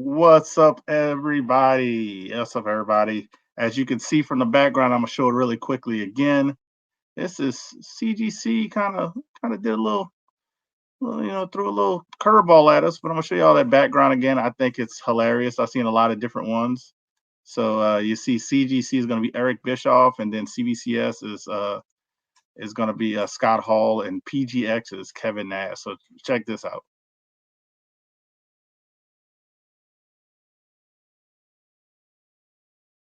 What's up, everybody? What's up, everybody? As you can see from the background, I'm gonna show it really quickly again. This is CGC kind of did a threw a little curveball at us, but I'm gonna show you all that background again. I think it's hilarious. I've seen a lot of different ones. So you see, CGC is gonna be Eric Bischoff, and then CBCS is gonna be Scott Hall, and PGX is Kevin Nash. So check this out.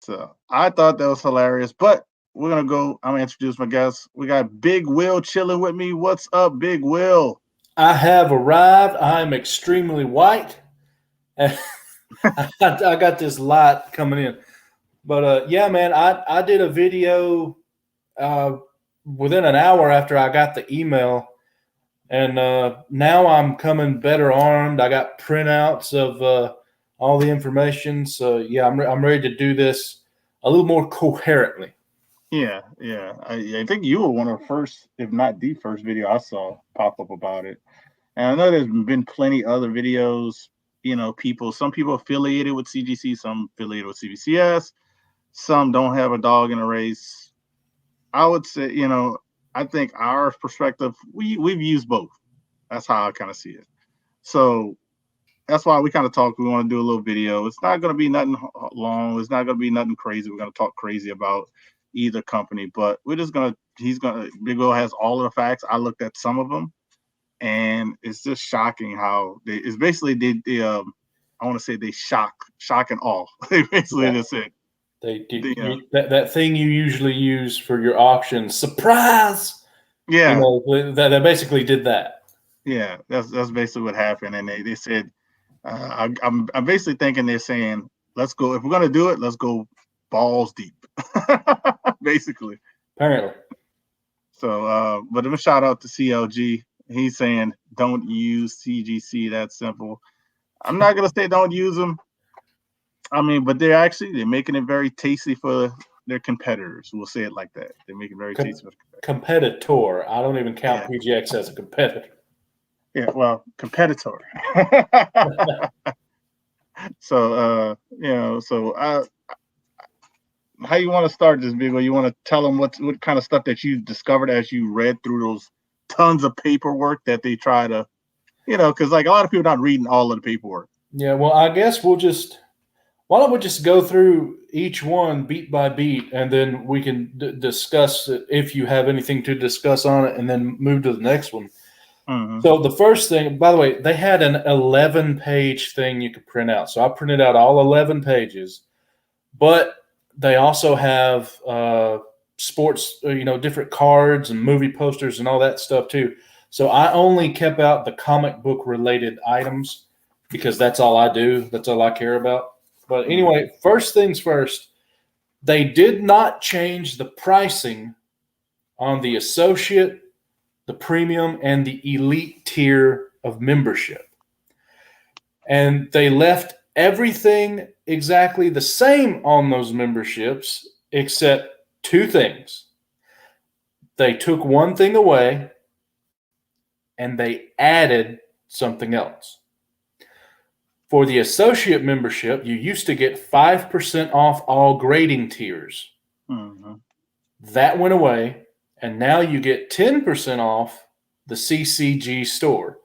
So I thought that was hilarious, but we're gonna go. I'm gonna introduce my guests. We got Big Will chilling with me. What's up, Big Will? I have arrived. I'm extremely white. And I got this light coming in. But yeah, man, I did a video within an hour after I got the email. And now I'm coming better armed. I got printouts of all the information. So yeah, I'm ready to do this a little more coherently. Yeah. I think you were one of the first, if not the first video I saw pop up about it. And I know there's been plenty other videos, some people affiliated with CGC, some affiliated with CBCS, some don't have a dog in a race. I would say, I think our perspective, we've used both. That's how I kind of see it. So that's why we kind of talk. We want to do a little video. It's not going to be nothing long. It's not going to be nothing crazy. We're going to talk crazy about either company, but we're just going to, Big Will has all of the facts. I looked at some of them, and it's just shocking how it's basically I want to say they shock and awe. They basically just said that thing you usually use for your auction, surprise. Yeah, they basically did that. Yeah, that's basically what happened, and they said, I'm basically thinking they're saying, let's go, if we're gonna do it, let's go balls deep, basically. Apparently. So, but a shout out to CLG. He's saying don't use CGC. That's simple. I'm not gonna say don't use them. I mean, but they're making it very tasty for their competitors. We'll say it like that. They're making it very tasty for the competitor. I don't even count PGX as a competitor. Yeah, well, competitor. So, how you want to start this video? You want to tell them what kind of stuff that you discovered as you read through those tons of paperwork that they try to, because like a lot of people are not reading all of the paperwork. Yeah, well, I guess why don't we just go through each one beat by beat, and then we can discuss it if you have anything to discuss on it, and then move to the next one. Mm-hmm. So the first thing, by the way, they had an 11-page thing you could print out. So I printed out all 11 pages, but they also have sports, different cards and movie posters and all that stuff too. So I only kept out the comic book related items because that's all I do. That's all I care about. But anyway, first things first, they did not change the pricing on the associate, the premium, and the elite tier of membership. And they left everything exactly the same on those memberships except two things. They took one thing away and they added something else. For the associate membership, you used to get 5% off all grading tiers. Mm-hmm. That went away, and now you get 10% off the CCG store,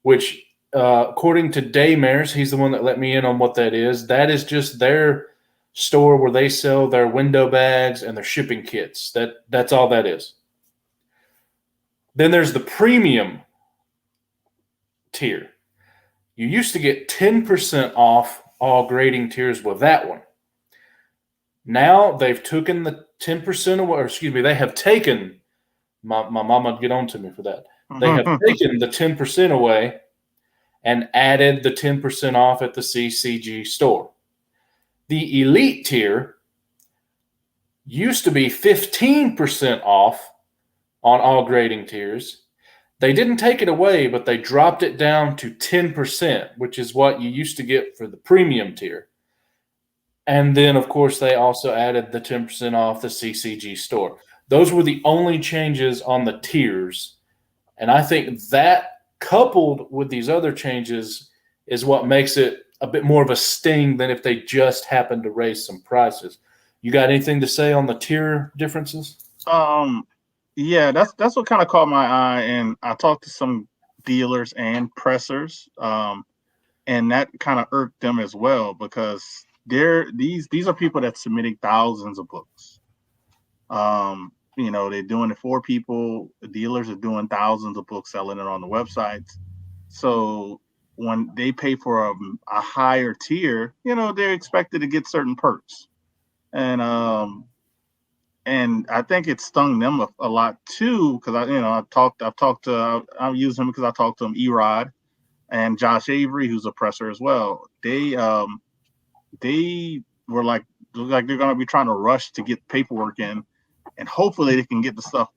which, according to Daymers, he's the one that let me in on what that is. That is just their store where they sell their window bags and their shipping kits. That's all that is. Then there's the premium tier. You used to get 10% off all grading tiers with that one. Now they've taken the 10% away, or excuse me, they have taken, my mama would get on to me for that. They have taken the 10% away and added the 10% off at the CCG store. The elite tier used to be 15% off on all grading tiers. They didn't take it away, but they dropped it down to 10%, which is what you used to get for the premium tier. And then, of course, they also added the 10% off the CCG store. Those were the only changes on the tiers. And I think that, coupled with these other changes, is what makes it a bit more of a sting than if they just happened to raise some prices. You got anything to say on the tier differences? Yeah, that's what kind of caught my eye, and I talked to some dealers and pressers, and that kind of irked them as well because these are people that's submitting thousands of books. They're doing it for people. The dealers are doing thousands of books, selling it on the websites. So when they pay for a higher tier, they're expected to get certain perks, and I think it stung them a lot too because I've used him because I talked to him, Erod and Josh Avery, who's a presser as well. They were like they're gonna be trying to rush to get paperwork in, and hopefully they can get the stuff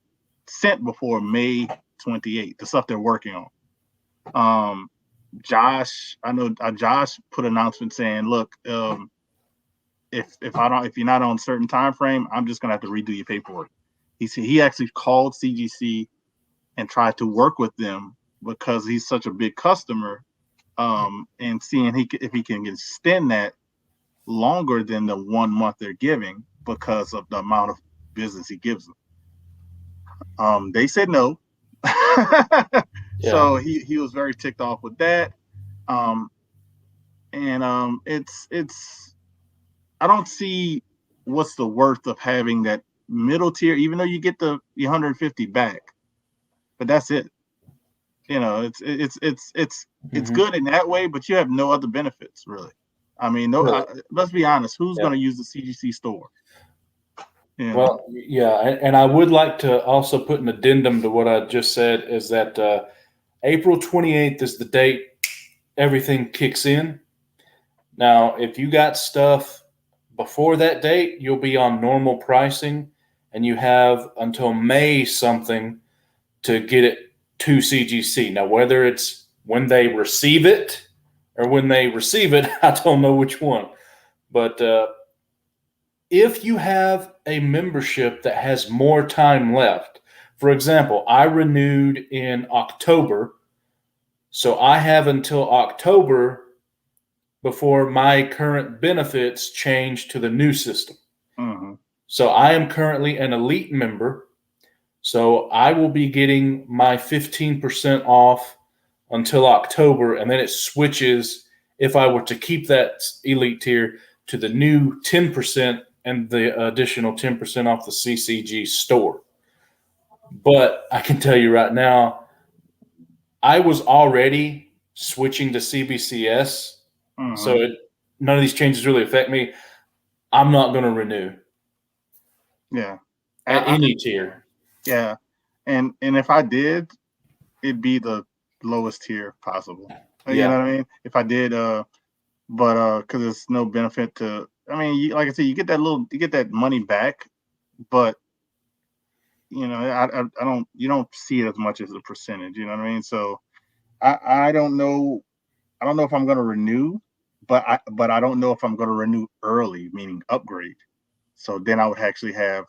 sent before May 28th, the stuff they're working on. Josh, I know Josh put an announcement saying, look, if you're not on a certain time frame, I'm just gonna have to redo your paperwork. He actually called CGC and tried to work with them because he's such a big customer, and seeing if he can extend that longer than the 1 month they're giving because of the amount of business he gives them. They said no. So he was very ticked off with that. It's I don't see what's the worth of having that middle tier, even though you get the 150 back, but that's it. It's good in that way, but you have no other benefits really. I mean, let's be honest. Who's going to use the CGC store? Well, yeah, and I would like to also put an addendum to what I just said is that April 28th is the date everything kicks in. Now, if you got stuff before that date, you'll be on normal pricing, and you have until May something to get it to CGC. Now, whether it's when they receive it or when they receive it, I don't know which one. But if you have a membership that has more time left, for example, I renewed in October, so I have until October before my current benefits change to the new system. Mm-hmm. So I am currently an elite member, so I will be getting my 15% off until October, and then it switches, if I were to keep that elite tier, to the new 10% and the additional 10% off the CCG store. But I can tell you right now, I was already switching to CBCS, so none of these changes really affect me. I'm not going to renew. Yeah. At any tier. Yeah. And if I did, it'd be the lowest tier possible. You know what I mean? If I did, but because there's no benefit to. I mean, like I said, you get that money back, but I don't. You don't see it as much as a percentage. You know what I mean? So I don't know. I don't know if I'm going to renew, but I don't know if I'm going to renew early, meaning upgrade. So then I would actually have.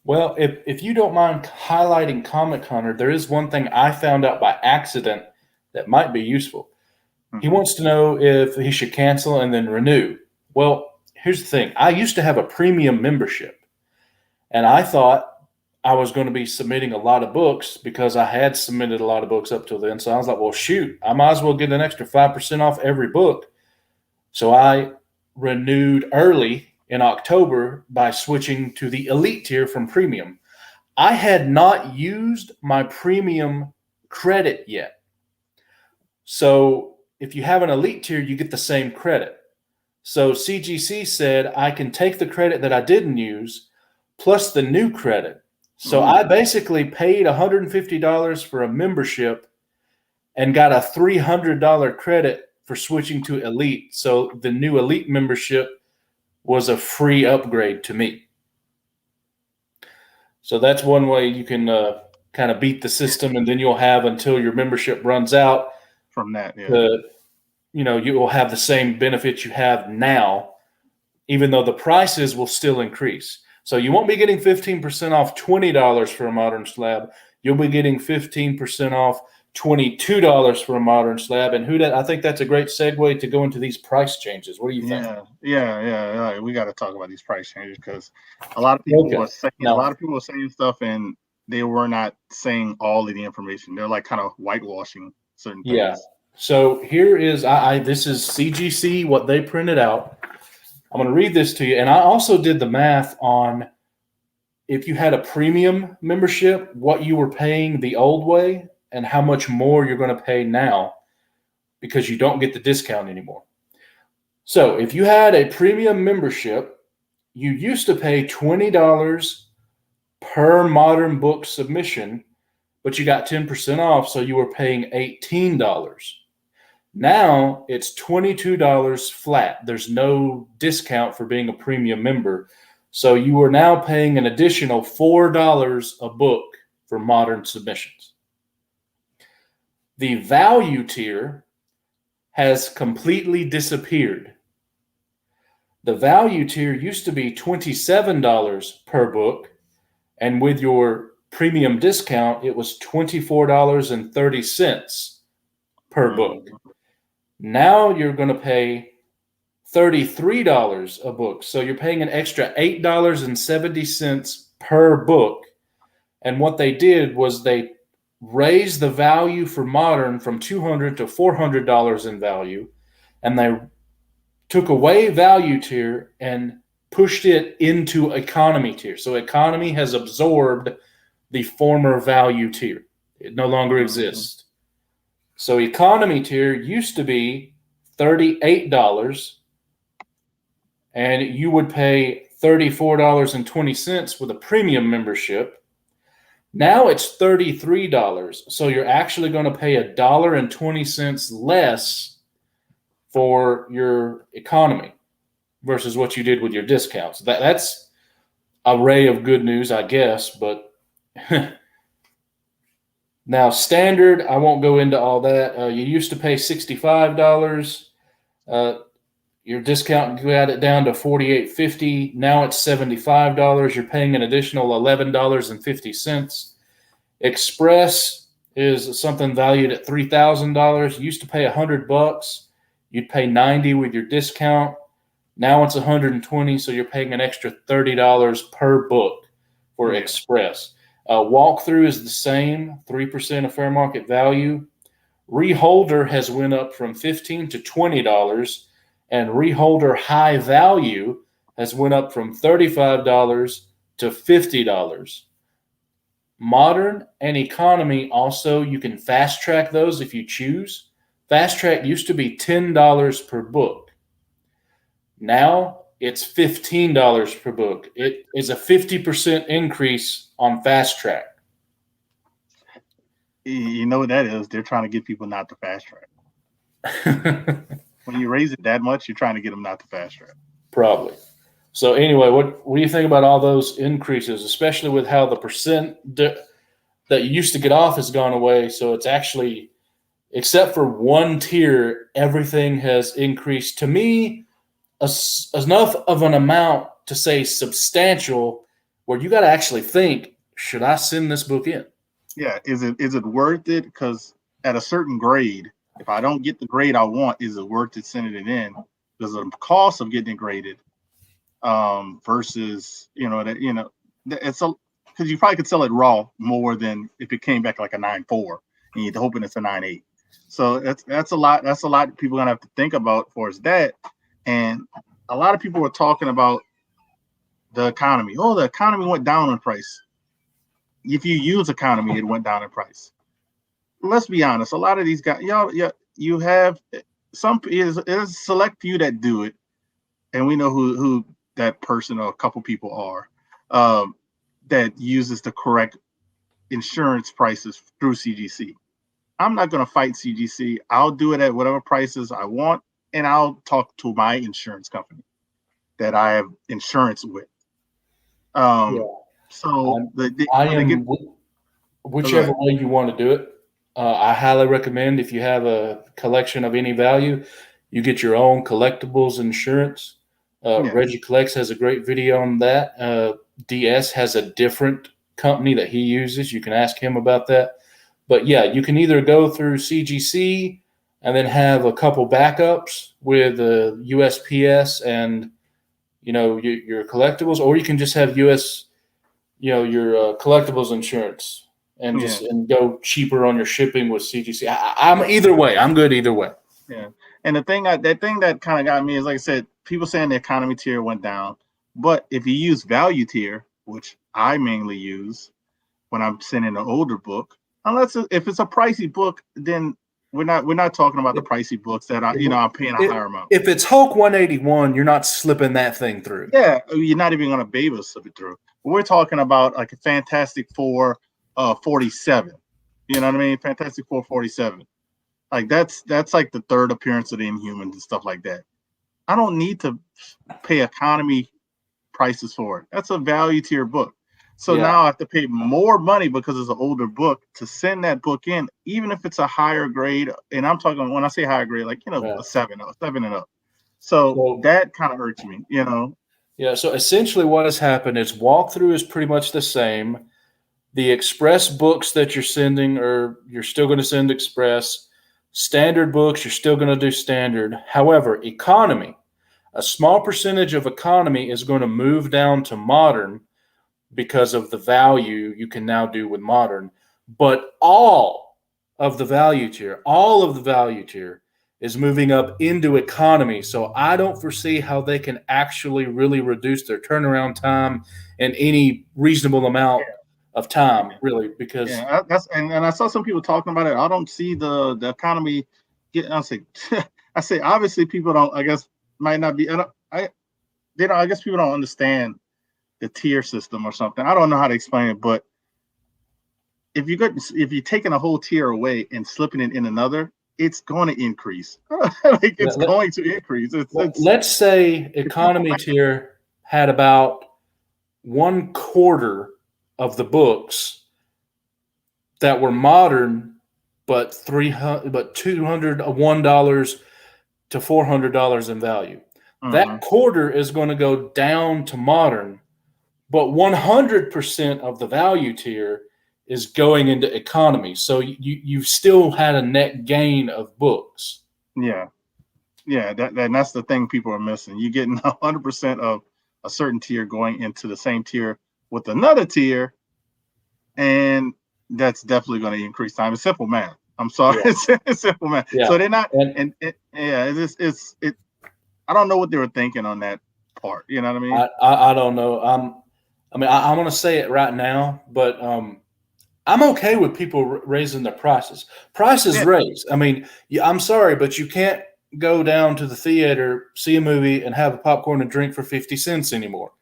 Well, if you don't mind highlighting Comic Hunter, there is one thing I found out by accident that might be useful. Mm-hmm. He wants to know if he should cancel and then renew. Well, here's the thing. I used to have a premium membership, and I thought I was going to be submitting a lot of books because I had submitted a lot of books up till then. So I was like, well, shoot, I might as well get an extra 5% off every book. So I renewed early in October by switching to the elite tier from premium. I had not used my premium credit yet. So if you have an elite tier, you get the same credit. So CGC said I can take the credit that I didn't use plus the new credit. So I basically paid $150 for a membership and got a $300 credit for switching to elite. So the new elite membership was a free upgrade to me. So that's one way you can kind of beat the system, and then you'll have until your membership runs out. From that, you will have the same benefits you have now, even though the prices will still increase. So you won't be getting 15% off $20 for a modern slab. You'll be getting 15% off $22 for a modern slab. And I think that's a great segue to go into these price changes. What do you think? Yeah. We got to talk about these price changes because a lot of people Okay. were saying Now, stuff and they were not saying all of the information. They're like kind of whitewashing certain yeah. things. So here is this is CGC, what they printed out. I'm going to read this to you. And I also did the math on if you had a premium membership, what you were paying the old way and how much more you're going to pay now because you don't get the discount anymore. So if you had a premium membership, you used to pay $20 per modern book submission, but you got 10% off, so you were paying $18. Now it's $22 flat. There's no discount for being a premium member. So you are now paying an additional $4 a book for modern submissions. The value tier has completely disappeared. The value tier used to be $27 per book, and with your premium discount, it was $24.30 per book. Now you're going to pay $33 a book. So you're paying an extra $8.70 per book. And what they did was they raised the value for modern from $200 to $400 in value, and they took away value tier and pushed it into economy tier. So economy has absorbed the former value tier. It no longer exists. So economy tier used to be $38, and you would pay $34.20 with a premium membership. Now it's $33. So you're actually going to pay $1.20 less for your economy versus what you did with your discounts. That's a ray of good news, I guess, but now standard, I won't go into all that. You used to pay $65. Your discount got it down to $48.50. Now it's $75. You're paying an additional $11.50. Express is something valued at $3,000. You used to pay $100. You'd pay $90 with your discount. Now it's $120, so you're paying an extra $30 per book for Express. Walkthrough is the same, 3% of fair market value. Reholder has went up from $15 to $20, and Reholder High Value has went up from $35 to $50. Modern and economy also, you can fast track those if you choose. Fast track used to be $10 per book. Now it's $15 per book. It is a 50% increase on fast track. You know what that is? They're trying to get people not to fast track. When you raise it that much, you're trying to get them not to fast track. Probably. So anyway, what do you think about all those increases, especially with how the percent that you used to get off has gone away? So it's actually, except for one tier, everything has increased. To me, enough of an amount to say substantial where you got to actually think, should I send this book in? Yeah, is it worth it? Because at a certain grade, if I don't get the grade I want, is it worth it sending it in? Because the cost of getting it graded versus it's a because you probably could sell it raw more than if it came back like a 9.4 and you're hoping it's a 9.8. So that's a lot. That's a lot people are gonna have to think about for us that. And a lot of people were talking about the economy. Oh, the economy went down in price. If you use economy, it went down in price. Let's be honest. A lot of these guys, you have some is a select few that do it, and we know who that person or a couple people are that uses the correct insurance prices through CGC. I'm not going to fight CGC. I'll do it at whatever prices I want, and I'll talk to my insurance company that I have insurance with. So whichever way you want to do it. I highly recommend if you have a collection of any value, you get your own collectibles insurance. Reggie Collects has a great video on that. DS has a different company that he uses. You can ask him about that. But yeah, you can either go through CGC and then have a couple backups with USPS and your collectibles, or you can just have your collectibles insurance and Yeah, just go cheaper on your shipping with CGC. I'm either way. I'm good either way. yeah. And that kind of got me is, like I said, people saying the economy tier went down, but if you use value tier, which I mainly use when I'm sending an older book, if it's a pricey book, then we're not talking about the pricey books that I'm paying a higher amount. If it's Hulk 181, you're not slipping that thing through. Yeah, you're not even gonna be able to slip it through. We're talking about like a Fantastic Four 47. You know what I mean? Fantastic Four 47. Like that's like the third appearance of the Inhumans and stuff like that. I don't need to pay economy prices for it. That's a value tier book. So Yeah. now I have to pay more money because it's an older book to send that book in, even if it's a higher grade. And I'm talking, when I say higher grade, like Yeah. a 7 and up. So that kind of hurts me. Yeah. So essentially, what has happened is walkthrough is pretty much the same. The express books that you're sending, you're still going to send express. Standard books, you're still going to do standard. However, economy, a small percentage of economy is going to move down to modern because of the value you can now do with modern. But all of the value tier is moving up into economy. So I don't foresee how they can actually really reduce their turnaround time in any reasonable amount of time, really, because and I saw some people talking about it. I don't see the economy getting. I say obviously people don't. I guess might not be. I guess people don't understand the tier system or something. I don't know how to explain it, but if you're taking a whole tier away and slipping it in another, it's going to increase. Going to increase. Let's say economy tier had about 1/4 of the books that were modern, but $201 to $400 in value. Mm-hmm. That quarter is going to go down to modern, but 100% of the value tier is going into economy. So you've still had a net gain of books. Yeah. That's the thing people are missing. You're getting 100% of a certain tier going into the same tier with another tier, and that's definitely going to increase time. It's simple math. I'm sorry, yeah. It's simple math. Yeah. So they're not, it's I don't know what they were thinking on that part. You know what I mean? I don't know. I'm going to say it right now, but I'm okay with people raising their prices. Prices raised. I mean, I'm sorry, but you can't go down to the theater, see a movie, and have a popcorn and drink for 50 cents anymore.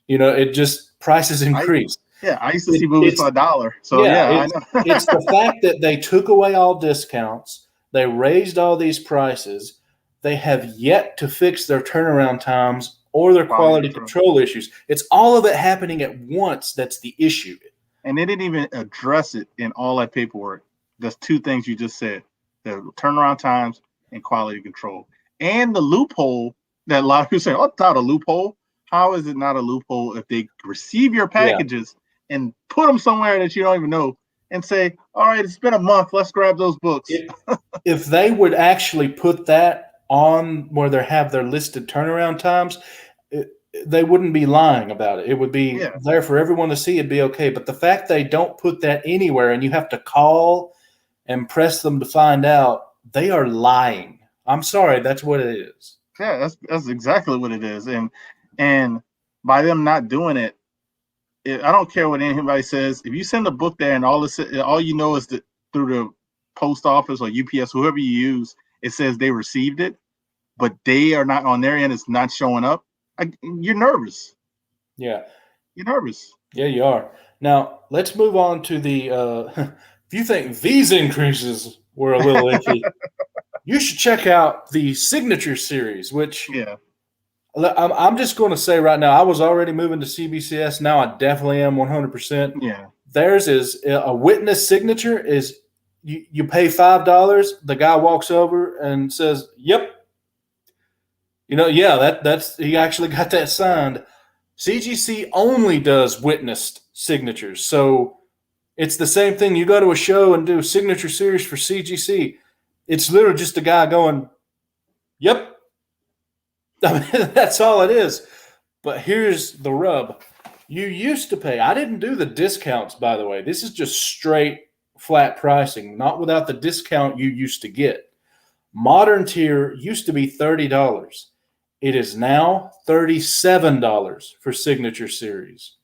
It just prices increase. I used to see movies for $1. So I know. It's the fact that they took away all discounts. They raised all these prices. They have yet to fix their turnaround times or their quality control issues. It's all of it happening at once. That's the issue. And they didn't even address it in all that paperwork. There's two things you just said: the turnaround times and quality control, and the loophole that a lot of people say, "Oh, it's not a loophole." How is it not a loophole if they receive your packages and put them somewhere that you don't even know and say, "All right, it's been a month. Let's grab those books." If they would actually put that on where they have their listed turnaround times, they wouldn't be lying about it. It would be there for everyone to see. It'd be okay. But the fact they don't put that anywhere and you have to call and press them to find out, they are lying. I'm sorry. That's what it is. Yeah, that's exactly what it is. And by them not doing it, I don't care what anybody says. If you send a book there and all you know is that through the post office or UPS, whoever you use, it says they received it, but they are not on their end. It's not showing up. You're nervous. Yeah. You're nervous. Yeah, you are. Now, let's move on to the if you think these increases were a little iffy, you should check out the Signature series, which I'm just going to say right now, I was already moving to CBCS. Now I definitely am 100%. Yeah. Theirs is a witness signature is you pay $5. The guy walks over and says, "Yep." That's he actually got that signed. CGC only does witnessed signatures. So It's the same thing. You go to a show and do signature series for CGC. It's literally just a guy going, "Yep." I mean, that's all it is. But here's the rub. You used to pay. I didn't do the discounts, by the way. This is just straight flat pricing, not without the discount you used to get. Modern tier used to be $30. It is now $37 for signature series.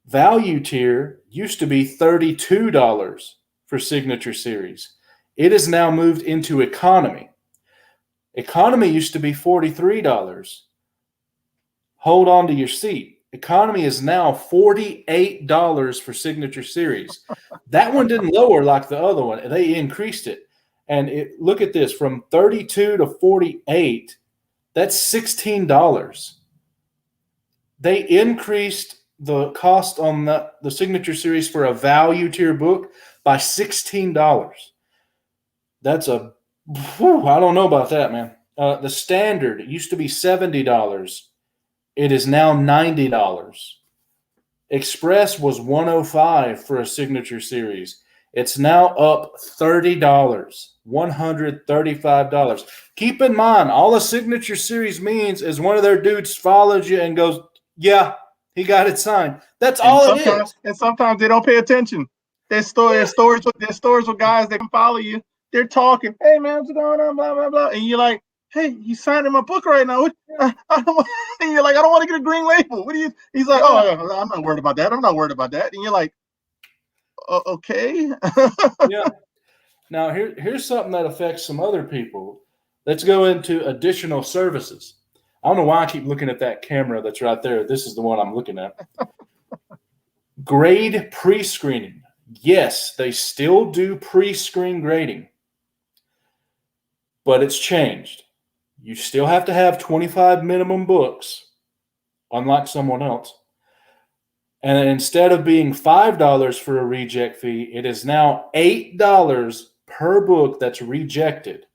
Value tier used to be $32 for signature series. It is now moved into economy. Economy used to be $43. Hold on to your seat. Economy is now $48 for signature series. That one didn't lower like the other one. They increased it. And look at this, from 32 to 48, that's $16. They increased the cost on the signature series for a value tier book by $16. That's I don't know about that, man. The standard used to be $70. It is now $90. Express was $105 for a signature series. It's now up $30, $135. Keep in mind, all a signature series means is one of their dudes follows you and goes, "Yeah, he got it signed." That's all it is. And sometimes they don't pay attention. There's stores with guys that can follow you. They're talking, "Hey man, what's going on?" Blah blah blah, and you're like, "Hey, you signed in my book right now." And you're like, "I don't want to get a green label." What do you? He's like, "Oh, I'm not worried about that. I'm not worried about that." And you're like, "Okay." Yeah. Now here's something that affects some other people. Let's go into additional services. I don't know why I keep looking at that camera that's right there. This is the one I'm looking at. Grade pre-screening. Yes, they still do pre-screen grading, but it's changed. You still have to have 25 minimum books, unlike someone else. And instead of being $5 for a reject fee, it is now $8 per book that's rejected.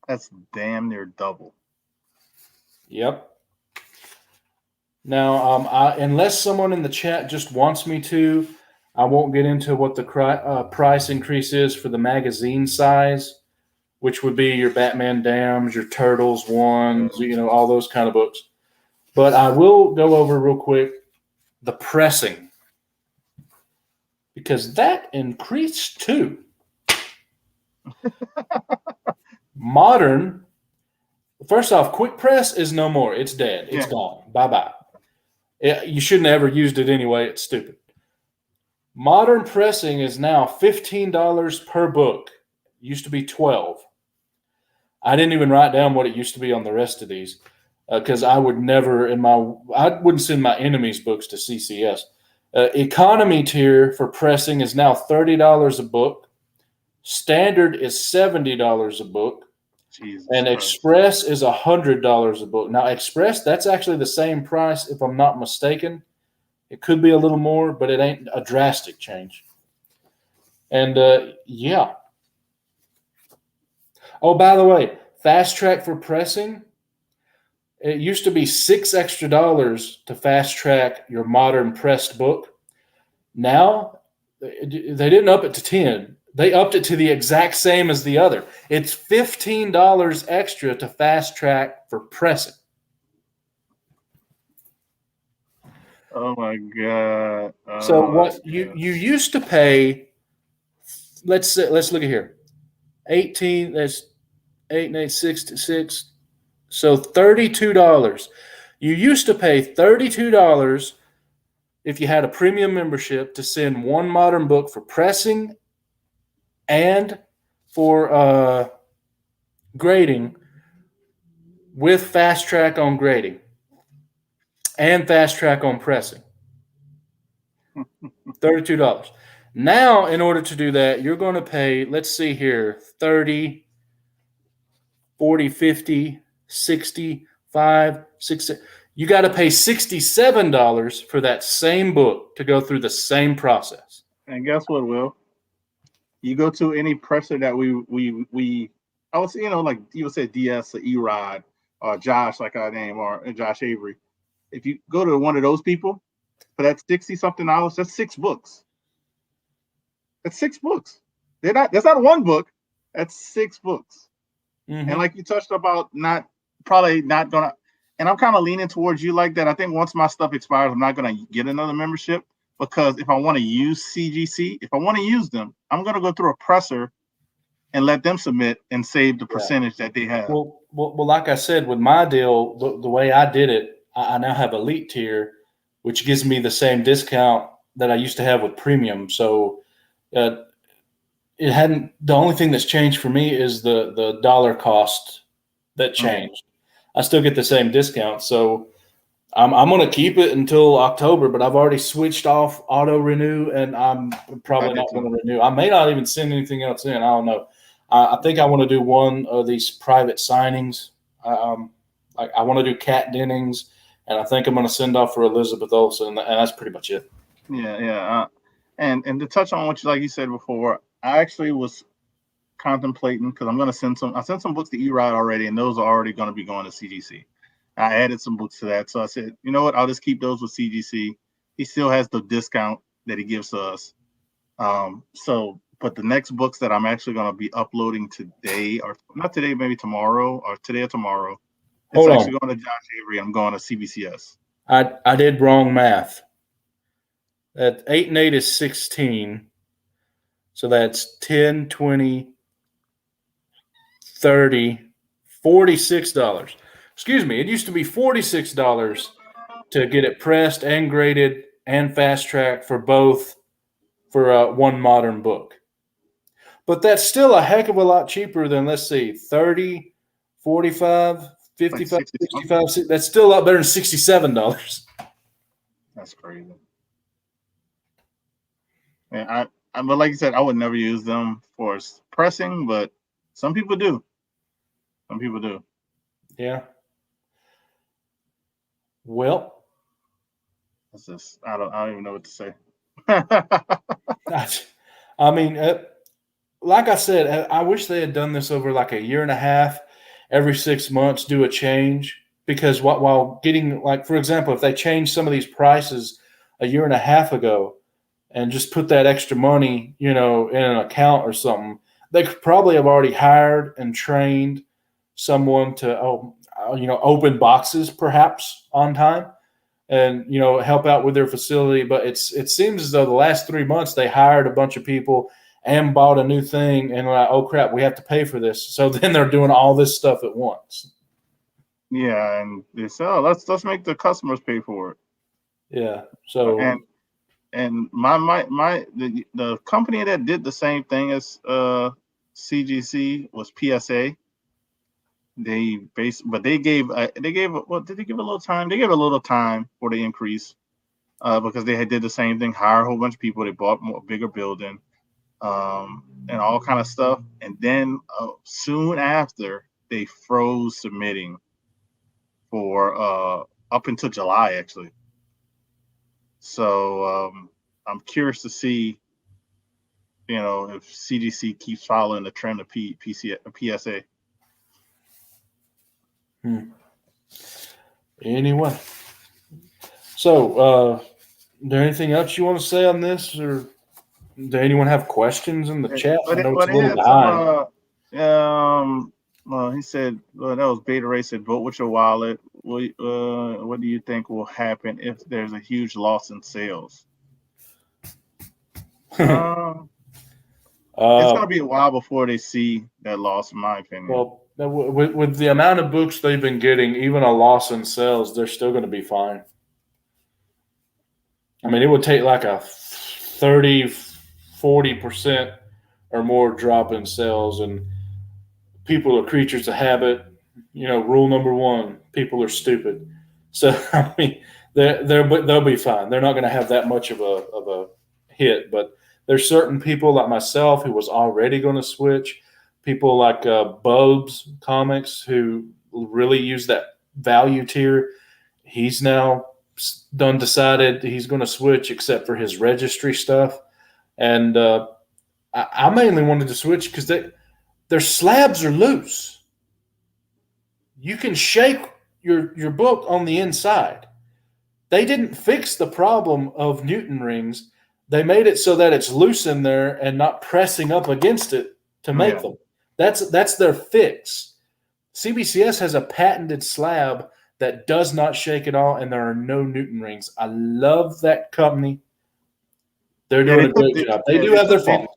That's damn near double. Yep. Now, unless someone in the chat just wants me to, I won't get into what the price increase is for the magazine size, which would be your Batman Dams, your Turtles ones, all those kind of books. But I will go over real quick the pressing, because that increased too. Modern, first off, quick press is no more. It's dead. It's gone. Bye-bye. You shouldn't have ever used it anyway. It's stupid. Modern pressing is now $15 per book. It used to be $12. I didn't even write down what it used to be on the rest of these, because I would never I wouldn't send my enemies' books to CCS. Economy tier for pressing is now $30 a book. Standard is $70 a book. Jesus and Christ. Express is $100 a book. Now, Express, that's actually the same price, if I'm not mistaken. It could be a little more, but it ain't a drastic change. And yeah. Oh, by the way, fast track for pressing. It used to be $6 extra to fast track your modern pressed book. Now, they didn't up it to 10. They upped it to the exact same as the other. It's $15 extra to fast track for pressing. Oh my God. So what you used to pay, let's look at here. 18, that's 8 and 8, 6. So $32. You used to pay $32 if you had a premium membership to send one modern book for pressing and for grading, with fast track on grading and fast track on pressing. $32. Now, in order to do that, you're going to pay, let's see here, 30, 40, 50, 65, 60. You got to pay $67 for that same book to go through the same process. And guess what, Will? You go to any presser that I would say, like you would say DS or Erod or Josh, like our name, or Josh Avery. If you go to one of those people, for that $60-something. That's 6 books. That's 6 books. That's not one book. That's 6 books. Mm-hmm. And like you touched about, probably not gonna. And I'm kind of leaning towards you like that. I think once my stuff expires, I'm not gonna get another membership, because if I want to use CGC, if I want to use them, I'm gonna go through a presser and let them submit and save the percentage that they have. Well, like I said, with my deal, the way I did it, I now have elite tier, which gives me the same discount that I used to have with premium. So it hadn't. The only thing that's changed for me is the dollar cost that changed. I still get the same discount, so I'm going to keep it until October. But I've already switched off auto renew, and I'm probably not going to renew. I may not even send anything else in. I don't know. I think I want to do one of these private signings. I want to do Kat Dennings, and I think I'm going to send off for Elizabeth Olsen, and that's pretty much it. Yeah. And to touch on what like you said before, I actually was contemplating, because I'm going to send some. I sent some books to E-Ride already, and those are already going to be going to CGC. I added some books to that, so I said, you know what? I'll just keep those with CGC. He still has the discount that he gives us. But the next books that I'm actually going to be uploading today, or not today, maybe tomorrow, or today or tomorrow, it's actually going to Josh Avery. I'm going to CBCS. I did wrong math. That 8 and 8 is 16. So that's 10, 20, 30, $46. Excuse me. It used to be $46 to get it pressed and graded and fast tracked for both for one modern book. But that's still a heck of a lot cheaper than, let's see, 30, 45, 55, like 65. That's still a lot better than $67. That's crazy. And but like you said, I would never use them for pressing, but some people do. Some people do. Yeah. Well, that's just I don't even know what to say. I mean, like I said, I wish they had done this over like a year and a half. Every 6 months, do a change, because while getting, like, for example, if they changed some of these prices a year and a half ago and just put that extra money, in an account or something, they could probably have already hired and trained someone to, open boxes perhaps on time and, help out with their facility. But it seems as though the last 3 months they hired a bunch of people and bought a new thing, and like, oh crap, we have to pay for this. So then they're doing all this stuff at once. Yeah, and they say, oh, let's make the customers pay for it. Yeah. So and the company that did the same thing as CGC was PSA. But they gave did they give a little time? They gave a little time for the increase, because they did the same thing, hire a whole bunch of people. They bought a bigger building. And all kind of stuff. And then soon after, they froze submitting for up until July, actually. So I'm curious to see, if CGC keeps following the trend of PSA. Anyway, so is there anything else you want to say on this, or does anyone have questions in the chat? I know it's a little behind. Well, he said, that was Beta Ray said, vote with your wallet. What do you think will happen if there's a huge loss in sales? It's going to be a while before they see that loss, in my opinion. Well, with the amount of books they've been getting, even a loss in sales, they're still going to be fine. I mean, it would take like a 30, 40% or more drop in sales, and people are creatures of habit. Rule number 1: people are stupid. So I mean, they'll be fine. They're not going to have that much of a hit. But there's certain people like myself who was already going to switch. People like Bubs Comics, who really use that value tier. He's now decided he's going to switch, except for his registry stuff. And I mainly wanted to switch because their slabs are loose. You can shake your book on the inside. they didn't fix the problem of Newton rings. They made it so that it's loose in there and not pressing up against it to make Yeah. them. That's their fix. CBCS has a patented slab that does not shake at all, and there are no Newton rings. I love that company. They're Yeah, doing a great job. They do have their faults.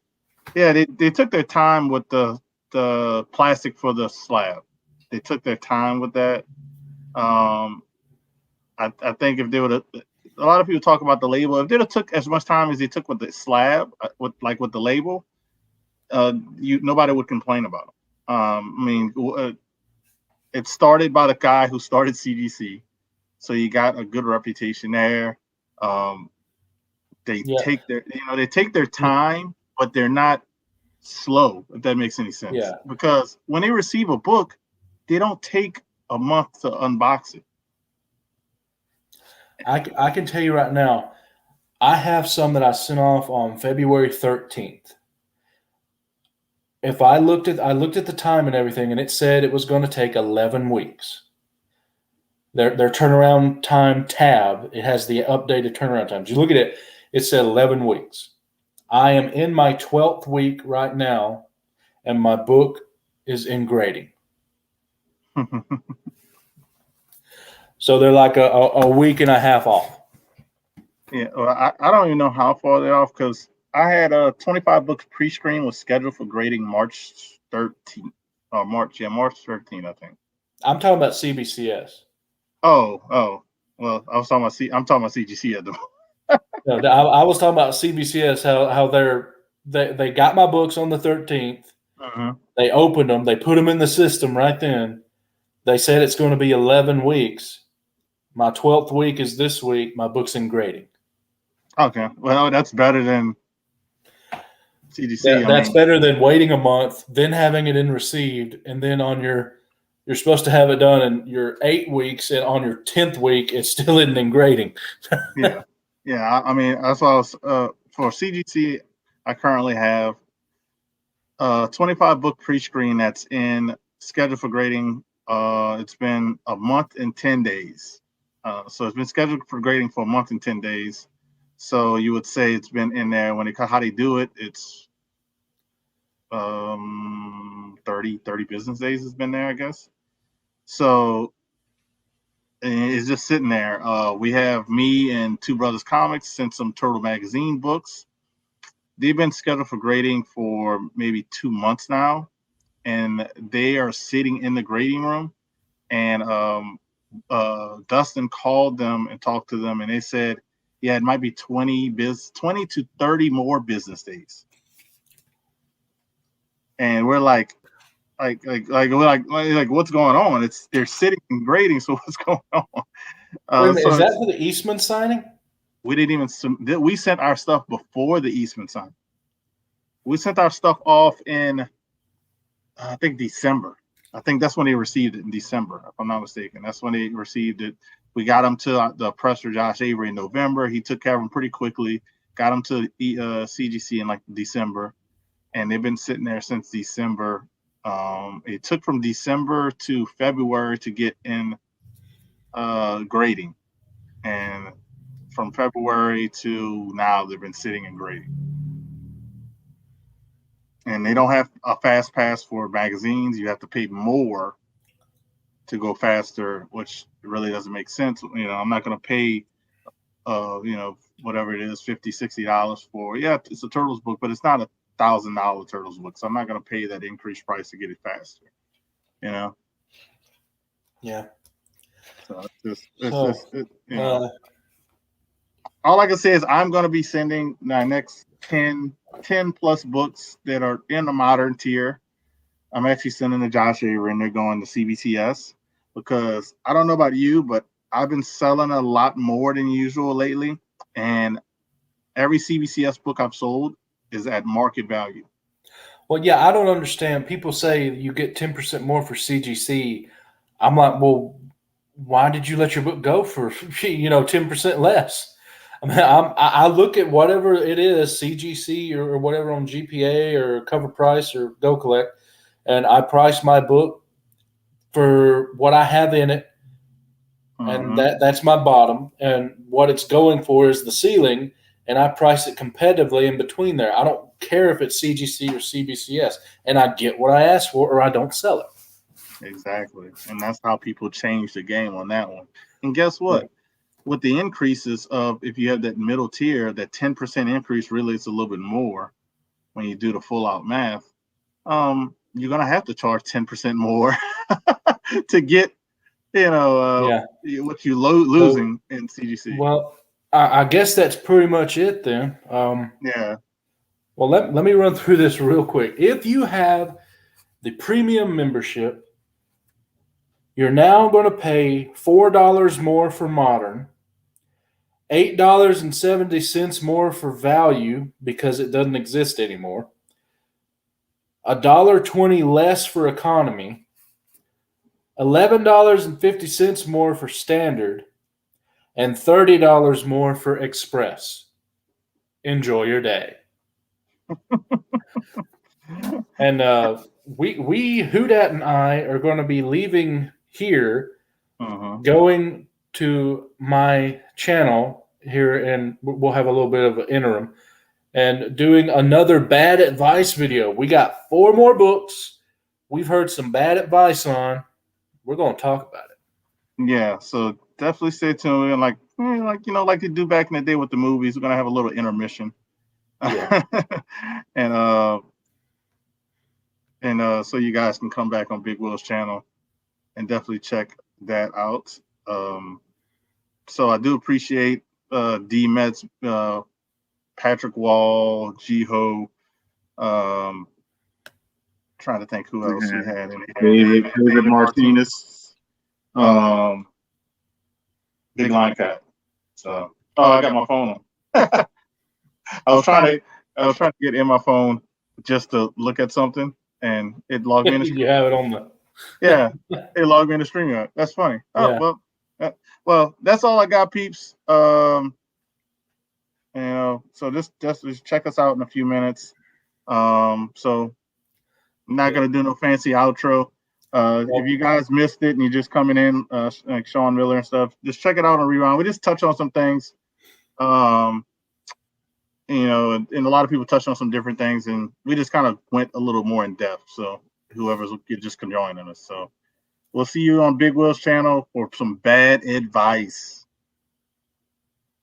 they took their time with the plastic for the slab. They took their time with that. I think if they would have, a lot of people talk about the label. If they'd have took as much time as they took with the slab, with the label, nobody would complain about them. I mean, it started by the guy who started CGC, so you got a good reputation there. They Yeah. take their time, but they're not slow, if that makes any sense. Yeah. Because when they receive a book, they don't take a month to unbox it. I can tell you right now, I have some that I sent off on February 13th. If I looked at the time and everything, and it said it was going to take 11 weeks. Their turnaround time tab, it has the updated turnaround times. You look at it, it said 11 weeks. I am in my 12th week right now, and my book is in grading. So they're like a week and a half off. Yeah, well, I don't even know how far they're off, because I had 25 books pre-screen was scheduled for grading March 13th. March 13th, I think. I'm talking about CBCS. Oh, well, I'm talking about CGC at the moment. No, I was talking about CBCS, how they got my books on the 13th. Uh-huh. They opened them. They put them in the system right then. They said it's going to be 11 weeks. My 12th week is this week. My book's in grading. Okay, well, that's better than CGC. That's better than waiting a month, then having it in received, and then you're supposed to have it done in your 8 weeks, and on your 10th week, it's still in grading. Yeah. I mean, that's why I was, for CGC, I currently have 25 book pre-screen that's in scheduled for grading. It's been a month and 10 days. So it's been scheduled for grading for a month and 10 days. So you would say it's been in there. How they do it, it's 30 business days has been there, I guess. So it's just sitting there. We have me and Two Brothers Comics sent some Turtle Magazine books. They've been scheduled for grading for maybe 2 months now, and they are sitting in the grading room. And Dustin called them and talked to them, and they said, yeah, it might be 20 to 30 more business days. And we're like, what's going on? They're sitting and grading, so what's going on? Is that for the Eastman signing? We didn't even. We sent our stuff before the Eastman signing. We sent our stuff off in, I think, December. I think that's when they received it, in December, if I'm not mistaken. That's when they received it. We got them to the presser, Josh Avery, in November. He took care of them pretty quickly. Got them to CGC in like December, and they've been sitting there since December. It took from December to February to get in grading, and from February to now, they've been sitting in grading. And they don't have a fast pass for magazines. You have to pay more to go faster, which really doesn't make sense. I'm not going to pay, whatever it is, $50, $60 for. Yeah, it's a Turtles book, but it's not $1,000 Turtles book, so I'm not going to pay that increased price to get it faster. Yeah. So all I can say is I'm going to be sending my next 10 plus books that are in the modern tier. I'm actually sending to Josh Avery, and they're going to CBCS, because I don't know about you, but I've been selling a lot more than usual lately, and every CBCS book I've sold is at market value. Well, yeah, I don't understand. People say you get 10% more for CGC. I'm like, well, why did you let your book go for 10% less? I mean, I look at whatever it is, CGC or whatever on GPA or Cover Price or Go Collect, and I price my book for what I have in it. and Mhm. that's my bottom. And what it's going for is the ceiling, and I price it competitively in between there. I don't care if it's CGC or CBCS, and I get what I ask for, or I don't sell it. Exactly. And that's how people change the game on that one. And guess Yeah. what? With the increases of, if you have that middle tier, that 10% increase, really it's a little bit more when you do the full out math. You're gonna have to charge 10% more to get, Yeah. what you So, losing in CGC. well, I guess that's pretty much it then. Yeah. Well, let me run through this real quick. If you have the premium membership, you're now going to pay $4 more for modern, $8.70 more for value because it doesn't exist anymore, $1.20 less for economy, $11.50 more for standard, and $30 more for express. Enjoy your day. And we Houdat and I are going to be leaving here, Uh-huh. going to my channel here, and we'll have a little bit of an interim and doing another bad advice video. We got 4 more books we've heard some bad advice on. We're going to talk about it. Yeah, so definitely stay tuned. And like they do back in the day with the movies, we're gonna have a little intermission. Yeah. and so you guys can come back on Big Will's channel and definitely check that out. So I do appreciate D Mets, Patrick Wall, Jiho, trying to think who else we had in here. David Martinez, um, Big Line Cat. So I got my phone on. I was trying to get in my phone just to look at something, and it logged me in the You stream. have it on the. Yeah, it logged me in the stream. That's funny. Oh Yeah. well, that's all I got, peeps. So just check us out in a few minutes. So I'm not gonna do no fancy outro. If you guys missed it and you're just coming in, like Sean Miller and stuff, just check it out on Rewind. We just touch on some things. And a lot of people touched on some different things, and we just kind of went a little more in depth. So whoever's just joining us. So we'll see you on Big Will's channel for some bad advice.